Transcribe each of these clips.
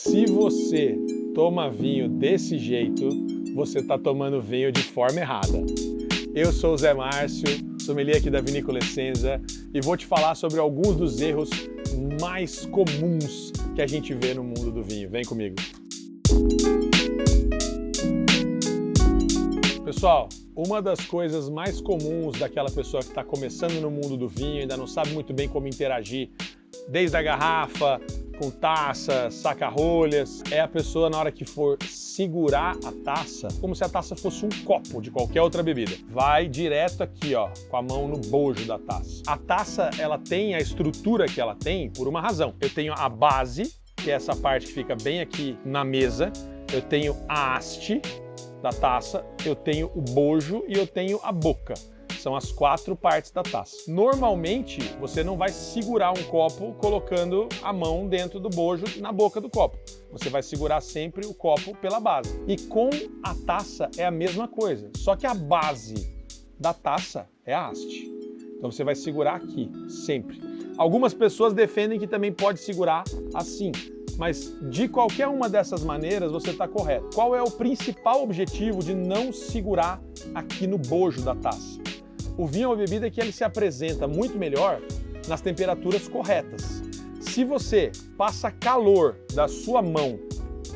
Se você toma vinho desse jeito, você está tomando vinho de forma errada. Eu sou o Zé Márcio, sommelier aqui da Vinícola Essenza e vou te falar sobre alguns dos erros mais comuns que a gente vê no mundo do vinho. Vem comigo. Pessoal, uma das coisas mais comuns daquela pessoa que está começando no mundo do vinho, ainda não sabe muito bem como interagir, desde a garrafa, com taça, saca-rolhas, é a pessoa na hora que for segurar a taça, como se a taça fosse um copo de qualquer outra bebida. Vai direto aqui, ó, com a mão no bojo da taça. A taça, ela tem a estrutura que ela tem por uma razão. Eu tenho a base, que é essa parte que fica bem aqui na mesa. Eu tenho a haste da taça, eu tenho o bojo e eu tenho a boca. São as 4 partes da taça. Normalmente, você não vai segurar um copo colocando a mão dentro do bojo na boca do copo. Você vai segurar sempre o copo pela base. E com a taça é a mesma coisa, só que a base da taça é a haste. Então você vai segurar aqui, sempre. Algumas pessoas defendem que também pode segurar assim, mas de qualquer uma dessas maneiras você está correto. Qual é o principal objetivo de não segurar aqui no bojo da taça? O vinho é uma bebida que ele se apresenta muito melhor nas temperaturas corretas. Se você passa calor da sua mão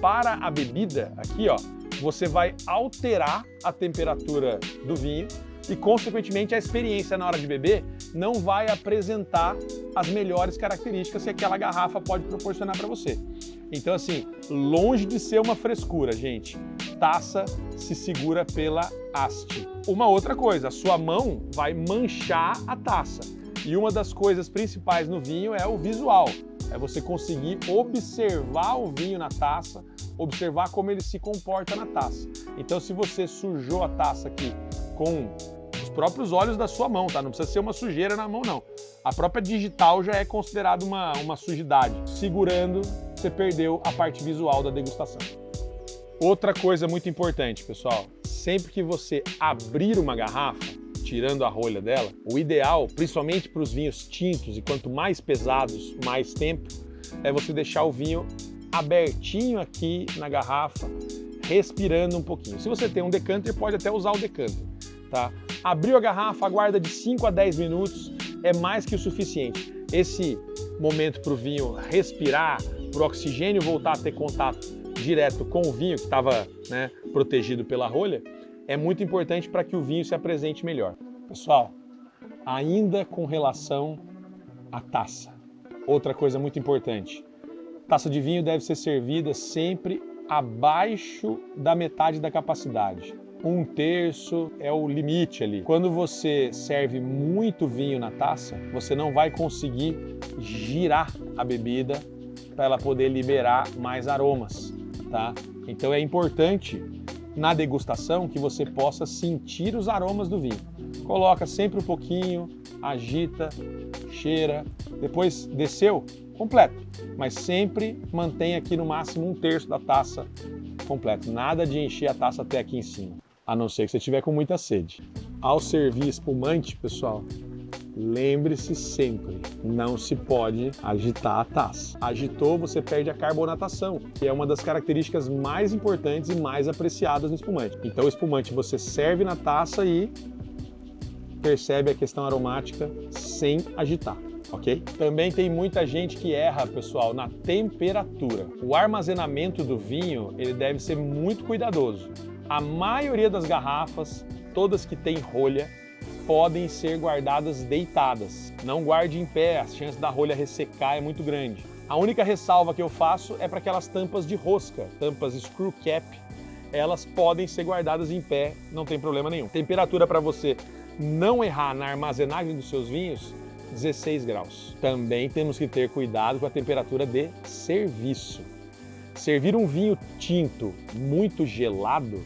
para a bebida, aqui ó, você vai alterar a temperatura do vinho e, consequentemente, a experiência na hora de beber não vai apresentar as melhores características que aquela garrafa pode proporcionar para você. Então, assim, longe de ser uma frescura, gente, taça se segura pela haste. Uma outra coisa, a sua mão vai manchar a taça. E uma das coisas principais no vinho é o visual. É você conseguir observar o vinho na taça, observar como ele se comporta na taça. Então, se você sujou a taça aqui com os próprios olhos da sua mão, tá? Não precisa ser uma sujeira na mão, não. A própria digital já é considerada uma sujidade. Segurando, você perdeu a parte visual da degustação. Outra coisa muito importante, pessoal, sempre que você abrir uma garrafa, tirando a rolha dela, o ideal, principalmente para os vinhos tintos e quanto mais pesados, mais tempo, é você deixar o vinho abertinho aqui na garrafa, respirando um pouquinho. Se você tem um decanter, pode até usar o decanter, tá? Abriu a garrafa, aguarda de 5 a 10 minutos, é mais que o suficiente. Esse momento para o vinho respirar, para o oxigênio voltar a ter contato direto com o vinho que estava, né, protegido pela rolha, é muito importante para que o vinho se apresente melhor. Pessoal, ainda com relação à taça, outra coisa muito importante, taça de vinho deve ser servida sempre abaixo da metade da capacidade. 1/3 é o limite ali. Quando você serve muito vinho na taça, você não vai conseguir girar a bebida para ela poder liberar mais aromas, tá? Então é importante na degustação que você possa sentir os aromas do vinho. Coloca sempre um pouquinho, agita, cheira, depois desceu, completo. Mas sempre mantém aqui no máximo 1/3 da taça completo. Nada de encher a taça até aqui em cima, a não ser que você estiver com muita sede. Ao servir espumante, pessoal, lembre-se sempre, não se pode agitar a taça. Agitou, você perde a carbonatação, que é uma das características mais importantes e mais apreciadas no espumante. Então o espumante você serve na taça e percebe a questão aromática sem agitar, ok? Também tem muita gente que erra, pessoal, na temperatura. O armazenamento do vinho, ele deve ser muito cuidadoso. A maioria das garrafas, todas que têm rolha, podem ser guardadas deitadas. Não guarde em pé, a chance da rolha ressecar é muito grande. A única ressalva que eu faço é para aquelas tampas de rosca, tampas screw cap, elas podem ser guardadas em pé, não tem problema nenhum. Temperatura para você não errar na armazenagem dos seus vinhos, 16 graus. Também temos que ter cuidado com a temperatura de serviço. Servir um vinho tinto muito gelado,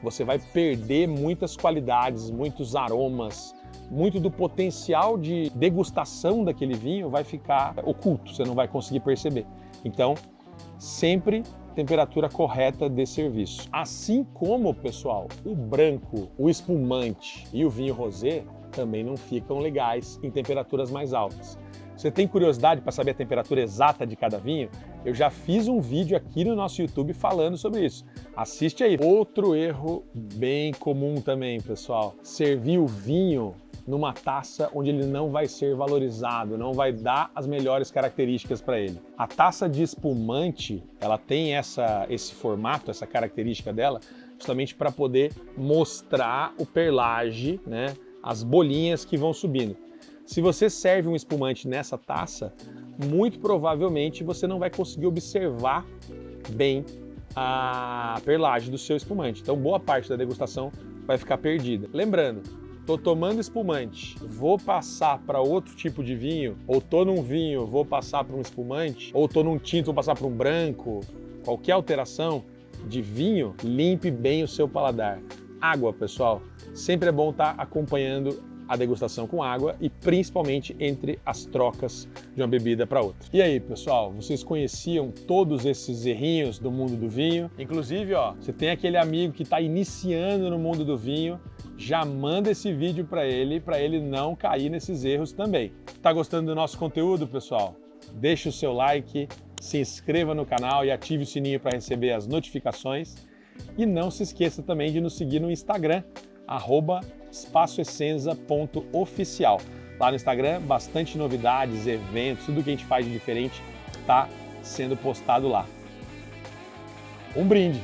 você vai perder muitas qualidades, muitos aromas, muito do potencial de degustação daquele vinho vai ficar oculto, você não vai conseguir perceber. Então, sempre temperatura correta de serviço. Assim como, pessoal, o branco, o espumante e o vinho rosé também não ficam legais em temperaturas mais altas. Você tem curiosidade para saber a temperatura exata de cada vinho? Eu já fiz um vídeo aqui no nosso YouTube falando sobre isso. Assiste aí. Outro erro bem comum também, pessoal. Servir o vinho numa taça onde ele não vai ser valorizado, não vai dar as melhores características para ele. A taça de espumante, ela tem esse formato, essa característica dela, justamente para poder mostrar o perlage, né, as bolinhas que vão subindo. Se você serve um espumante nessa taça, muito provavelmente você não vai conseguir observar bem a perlage do seu espumante. Então, boa parte da degustação vai ficar perdida. Lembrando, estou tomando espumante, vou passar para outro tipo de vinho, ou estou num vinho, vou passar para um espumante, ou estou num tinto, vou passar para um branco, qualquer alteração de vinho, limpe bem o seu paladar. Água, pessoal, sempre é bom estar acompanhando a degustação com água e principalmente entre as trocas de uma bebida para outra. E aí, pessoal, vocês conheciam todos esses errinhos do mundo do vinho? Inclusive, ó, você tem aquele amigo que está iniciando no mundo do vinho, já manda esse vídeo para ele não cair nesses erros também. Tá gostando do nosso conteúdo, pessoal? Deixe o seu like, se inscreva no canal e ative o sininho para receber as notificações. E não se esqueça também de nos seguir no Instagram, @espaçoessenza.oficial. Lá no Instagram, bastante novidades, eventos, tudo que a gente faz de diferente está sendo postado lá. Um brinde!